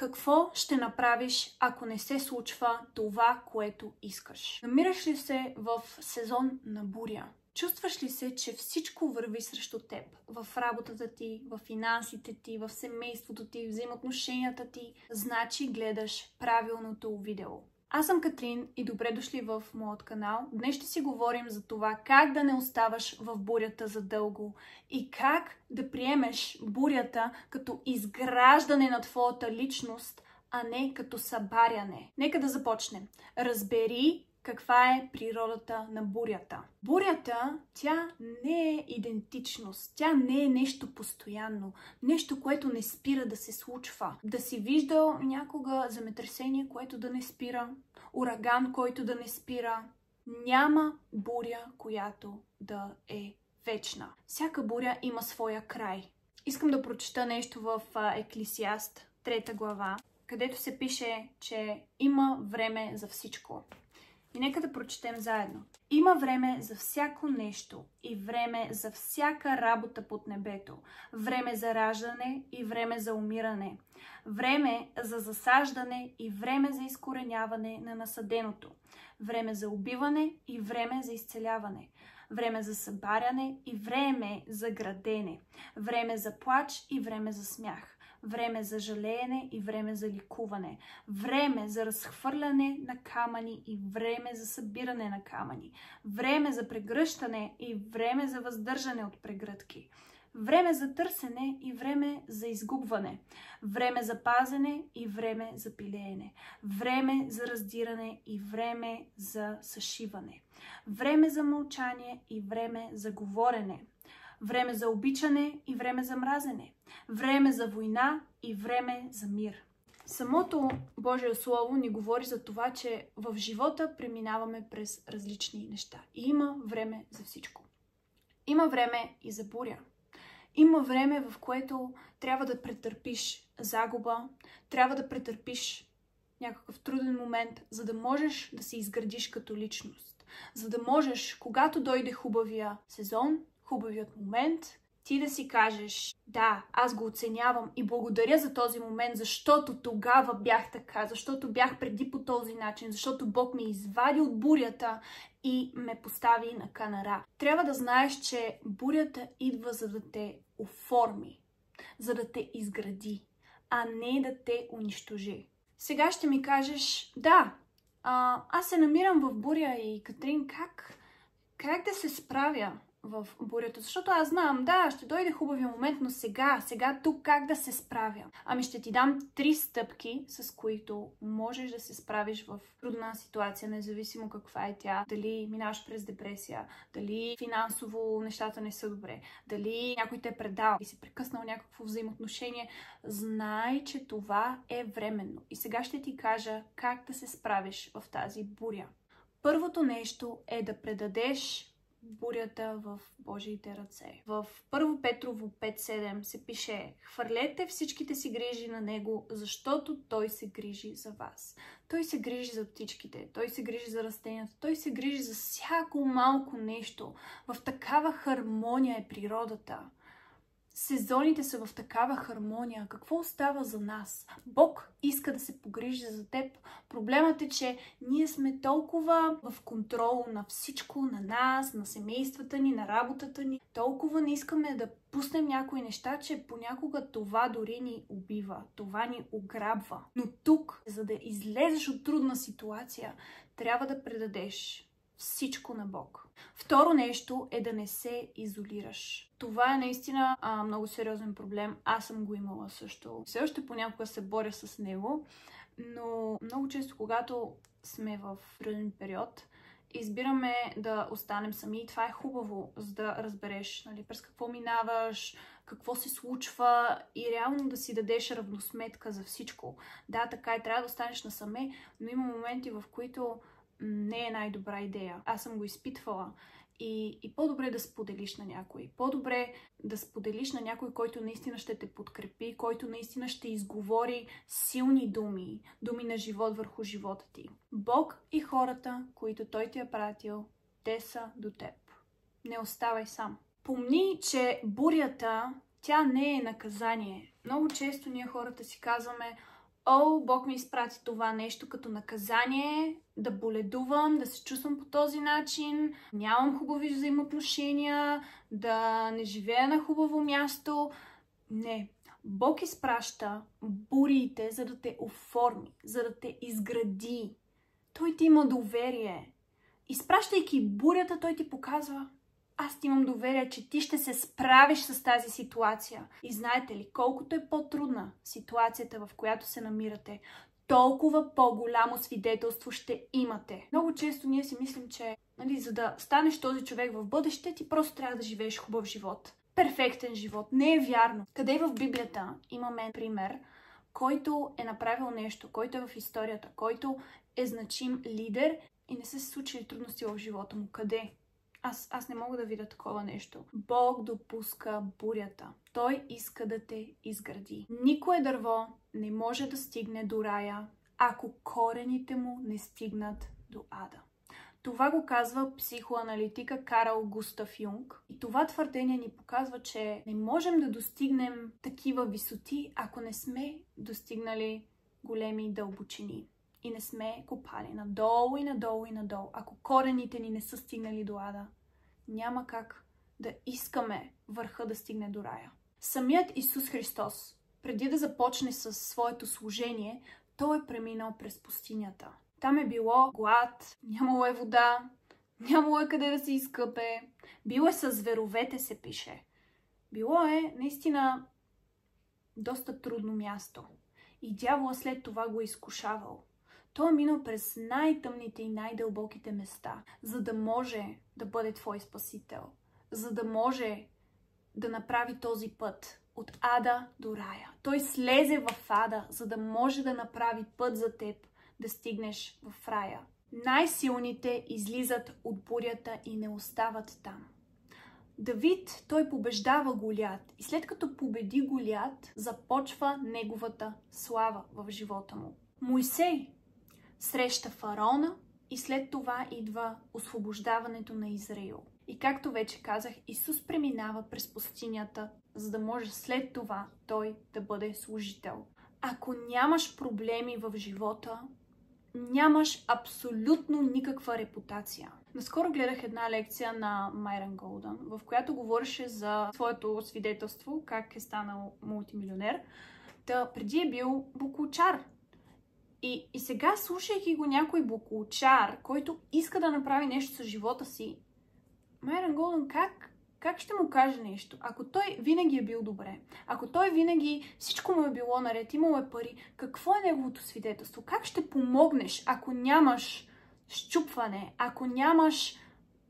Какво ще направиш, ако не се случва това, което искаш? Намираш ли се в сезон на буря? Чувстваш ли се, че всичко върви срещу теб? В работата ти, в финансите ти, в семейството ти, в взаимоотношенията ти? Значи гледаш правилното видео. Аз съм Катрин и добре дошли в моят канал. Днес ще си говорим за това как да не оставаш в бурята задълго и как да приемеш бурята като изграждане на твоята личност, а не като събаряне. Нека да започнем. Разбери каква е природата на бурята. Бурята, тя не е идентичност, тя не е нещо постоянно, нещо, което не спира да се случва. Да си виждал някога земетресение, което да не спира, ураган, който да не спира. Няма буря, която да е вечна. Всяка буря има своя край. Искам да прочета нещо в Еклесиаст, 3 глава, където се пише, че има време за всичко. И нека да прочетем заедно. Има време за всяко нещо и време за всяка работа под небето. Време за раждане и време за умиране. Време за засаждане и време за изкореняване на насаденото. Време за убиване и време за изцеляване. Време за събаряне и време за градене. Време за плач и време за смях. Време за жалеене и време за ликуване. Време за разхвърляне на камъни и време за събиране на камъни. Време за прегръщане и време за въздържане от прегръдки. Време за търсене и време за изгубване. Време за пазене и време за пилеене. Време за раздиране и време за съшиване. Време за мълчание и време за говорене. Време за обичане и време за мразене. Време за война и време за мир. Самото Божие Слово ни говори за това, че в живота преминаваме през различни неща. И има време за всичко. Има време и за буря. Има време, в което трябва да претърпиш загуба, трябва да претърпиш някакъв труден момент, за да можеш да се изградиш като личност. За да можеш, когато дойде хубавия сезон, хубавият момент, ти да си кажеш: да, аз го оценявам и благодаря за този момент, защото тогава бях така, защото бях преди по този начин, защото Бог ме извади от бурята и ме постави на канара. Трябва да знаеш, че бурята идва за да те оформи, за да те изгради, а не да те унищожи. Сега ще ми кажеш: да, аз се намирам в буря и Катрин, как да се справя в бурята? Защото аз знам, да, ще дойде хубавия момент, но сега тук как да се справя? Ами ще ти дам 3 стъпки, с които можеш да се справиш в трудна ситуация, независимо каква е тя. Дали минаваш през депресия, дали финансово нещата не са добре, дали някой те е предал и си прекъснал някакво взаимоотношение. Знай, че това е временно. И сега ще ти кажа как да се справиш в тази буря. Първото нещо е да предадеш бурята в Божиите ръце. В 1 Петрово 5:7 се пише: хвърлете всичките си грижи на Него, защото Той се грижи за вас. Той се грижи за птичките, Той се грижи за растенията, Той се грижи за всяко малко нещо. В такава хармония е природата. Сезоните са в такава хармония. Какво остава за нас? Бог иска да се погрижи за теб. Проблемът е, че ние сме толкова в контрол на всичко, на нас, на семействата ни, на работата ни. Толкова не искаме да пуснем някои неща, че понякога това дори ни убива, това ни ограбва. Но тук, за да излезеш от трудна ситуация, трябва да предадеш всичко на Бог. Второ нещо е да не се изолираш. Това е наистина много сериозен проблем. Аз съм го имала също. Все още понякога се боря с него, но много често, когато сме в труден период, избираме да останем сами и това е хубаво, за да разбереш, нали, през какво минаваш, какво се случва и реално да си дадеш равносметка за всичко. Да, така е, трябва да останеш насаме, но има моменти, в които не е най-добра идея. Аз съм го изпитвала. И по-добре да споделиш на някой. По-добре да споделиш на някой, който наистина ще те подкрепи, който наистина ще изговори силни думи, думи на живот върху живота ти. Бог и хората, които Той ти е пратил, те са до теб. Не оставай сам. Помни, че бурята, тя не е наказание. Много често ние хората си казваме: Бог ми изпрати това нещо като наказание, да боледувам, да се чувствам по този начин, нямам хубави взаимоотношения, да не живея на хубаво място. Не. Бог изпраща буриите, за да те оформи, за да те изгради. Той ти има доверие. Изпращайки бурята, той ти показва: аз ти имам доверие, че ти ще се справиш с тази ситуация. И знаете ли, колкото е по-трудна ситуацията, в която се намирате, толкова по-голямо свидетелство ще имате. Много често ние си мислим, че за да станеш този човек в бъдеще, ти просто трябва да живееш хубав живот. Перфектен живот. Не е вярно. Къде в Библията имаме пример, който е направил нещо, който е в историята, който е значим лидер и не са се случили трудности в живота му? Къде? Аз не мога да видя такова нещо. Бог допуска бурята. Той иска да те изгради. Никое дърво не може да стигне до рая, ако корените му не стигнат до ада. Това го казва психоаналитика Карл Густав Юнг. И това твърдение ни показва, че не можем да достигнем такива висоти, ако не сме достигнали големи дълбочини. И не сме копали надолу и надолу и надолу. Ако корените ни не са стигнали до ада, няма как да искаме върха да стигне до рая. Самият Исус Христос, преди да започне със своето служение, той е преминал през пустинята. Там е било глад, нямало е вода, нямало е къде да се изкъпе, било е с зверовете, се пише. Било е наистина доста трудно място. И дявола след това го е изкушавал. Той е минал през най-тъмните и най-дълбоките места, за да може да бъде твой спасител, за да може да направи този път от ада до рая. Той слезе в ада, за да може да направи път за теб, да стигнеш в рая. Най-силните излизат от бурята и не остават там. Давид, той побеждава Голиат и след като победи Голиат, започва неговата слава в живота му. Мойсей среща фараона и след това идва освобождаването на Израил. И както вече казах, Исус преминава през пустинята, за да може след това той да бъде служител. Ако нямаш проблеми в живота, нямаш абсолютно никаква репутация. Наскоро гледах една лекция на Майрън Голдън, в която говореше за своето свидетелство, как е станал мултимилионер. Преди е бил бокулчар. И сега, слушайки го някой бокулчар, който иска да направи нещо с живота си, Майрън Голдън как ще му каже нещо? Ако той винаги е бил добре, ако той винаги всичко му е било наред, имало е пари, какво е неговото свидетелство? Как ще помогнеш, ако нямаш счупване, ако нямаш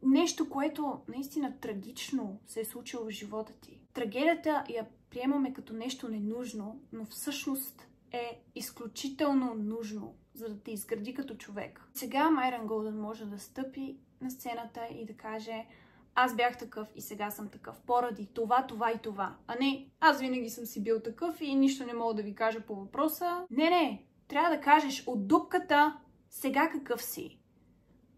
нещо, което наистина трагично се е случило в живота ти? Трагедията я приемаме като нещо ненужно, но всъщност е изключително нужно, за да те изгради като човек. Сега Майрън Голдън може да стъпи на сцената и да каже: аз бях такъв и сега съм такъв поради това, това и това. А не, аз винаги съм си бил такъв и нищо не мога да ви кажа по въпроса. Не, трябва да кажеш от дупката сега какъв си.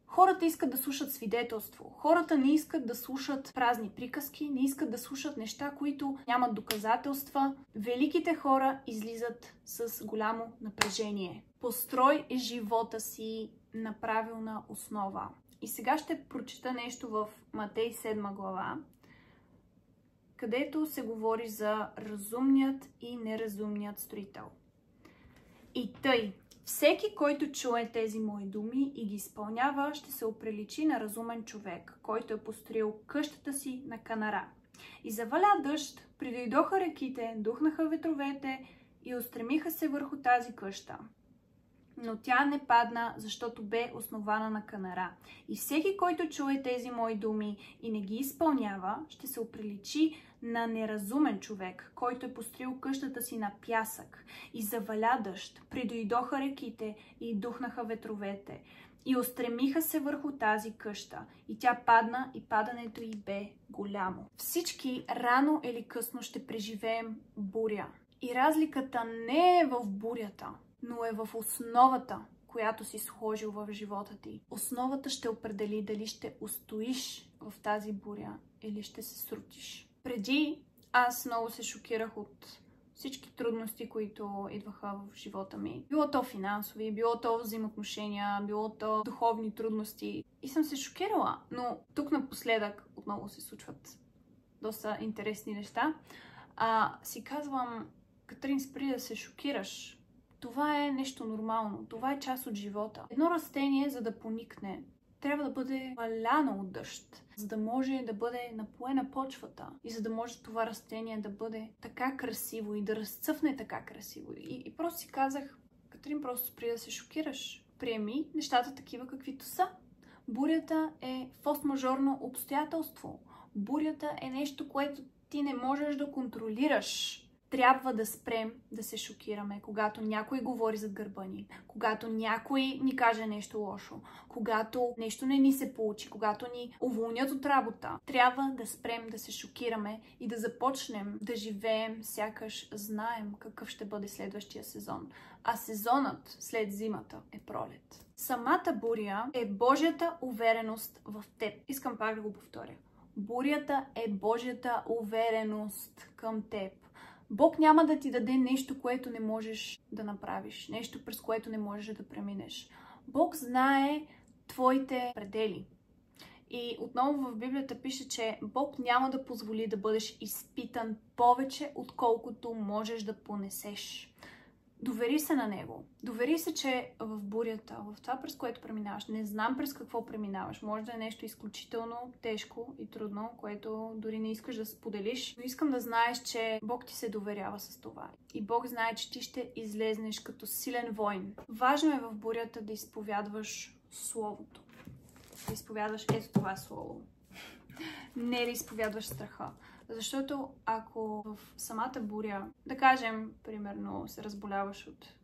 Хората искат да слушат свидетелство. Хората не искат да слушат празни приказки, не искат да слушат неща, които нямат доказателства. Великите хора излизат с голямо напрежение. Построй живота си на правилна основа. И сега ще прочита нещо в Матей 7 глава, където се говори за разумният и неразумният строител. И тъй, всеки, който чуе тези мои думи и ги изпълнява, ще се оприличи на разумен човек, който е построил къщата си на канара. И заваля дъжд, придойдоха реките, духнаха ветровете и устремиха се върху тази къща. Но тя не падна, защото бе основана на канара. И всеки, който чуе тези мои думи и не ги изпълнява, ще се оприличи на неразумен човек, който е построил къщата си на пясък. И заваля дъжд, придойдоха реките и духнаха ветровете. И устремиха се върху тази къща. И тя падна и падането й бе голямо. Всички рано или късно ще преживеем буря. И разликата не е в бурята, но е в основата, която си сложил в живота ти. Основата ще определи дали ще устоиш в тази буря или ще се срутиш. Преди аз много се шокирах от всички трудности, които идваха в живота ми. Било то финансови, било то взаимоотношения, било то духовни трудности. И съм се шокирала. Но тук напоследък отново се случват доста интересни неща. Си казвам, Катрин, спри да се шокираш. Това е нещо нормално. Това е част от живота. Едно растение, за да поникне, трябва да бъде валяно от дъжд, за да може да бъде напоена почвата и за да може това растение да бъде така красиво и да разцъфне така красиво. И просто си казах, Катрин, просто спри да се шокираш. Приеми нещата такива каквито са. Бурята е форс-мажорно обстоятелство. Бурята е нещо, което ти не можеш да контролираш. Трябва да спрем да се шокираме, когато някой говори зад гърба ни, когато някой ни каже нещо лошо, когато нещо не ни се получи, когато ни уволнят от работа. Трябва да спрем да се шокираме и да започнем да живеем, сякаш знаем какъв ще бъде следващия сезон. А сезонът след зимата е пролет. Самата буря е Божията увереност в теб. Искам пак да го повторя. Бурята е Божията увереност към теб. Бог няма да ти даде нещо, което не можеш да направиш, нещо, през което не можеш да преминеш. Бог знае твоите предели. И отново в Библията пише, че Бог няма да позволи да бъдеш изпитан повече, отколкото можеш да понесеш. Довери се на Него. Довери се, че в бурята, в това, през което преминаваш, не знам през какво преминаваш. Може да е нещо изключително тежко и трудно, което дори не искаш да споделиш. Но искам да знаеш, че Бог ти се доверява с това. И Бог знае, че ти ще излезнеш като силен войн. Важно е в бурята да изповядваш Словото. Да изповядваш ето това Слово. Не да изповядваш страха. Защото ако в самата буря, да кажем, примерно, се разболяваш от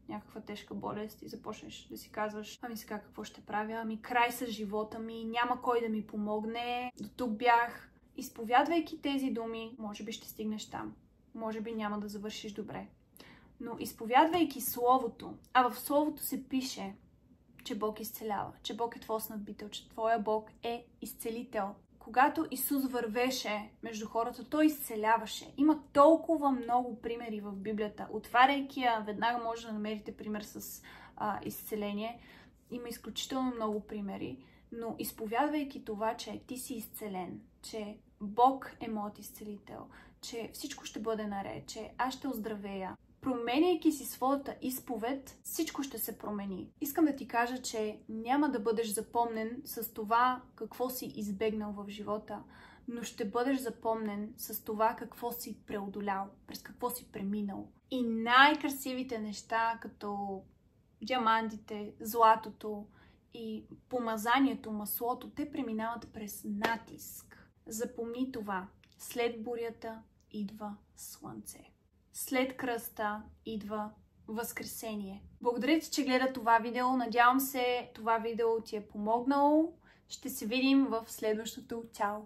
някаква тежка болест и започнеш да си казваш, ами сега какво ще правя, ами край с живота ми, няма кой да ми помогне, до тук бях. Изповядвайки тези думи, може би ще стигнеш там. Може би няма да завършиш добре. Но изповядвайки Словото, а в Словото се пише, че Бог изцелява, че Бог е твой снабдител, че твоя Бог е изцелител. Когато Исус вървеше между хората, Той изцеляваше. Има толкова много примери в Библията. Отваряйки я, веднага може да намерите пример с изцеление. Има изключително много примери. Но изповядвайки това, че ти си изцелен, че Бог е моят изцелител, че всичко ще бъде наред, че аз ще оздравея, променяйки си своята изповед, всичко ще се промени. Искам да ти кажа, че няма да бъдеш запомнен с това какво си избегнал в живота, но ще бъдеш запомнен с това какво си преодолял, през какво си преминал. И най-красивите неща, като диамантите, златото и помазанието, маслото, те преминават през натиск. Запомни това. След бурята идва слънце. След кръста идва възкресение. Благодаря ти, че гледа това видео. Надявам се това видео ти е помогнало. Ще се видим в следващото. Чао!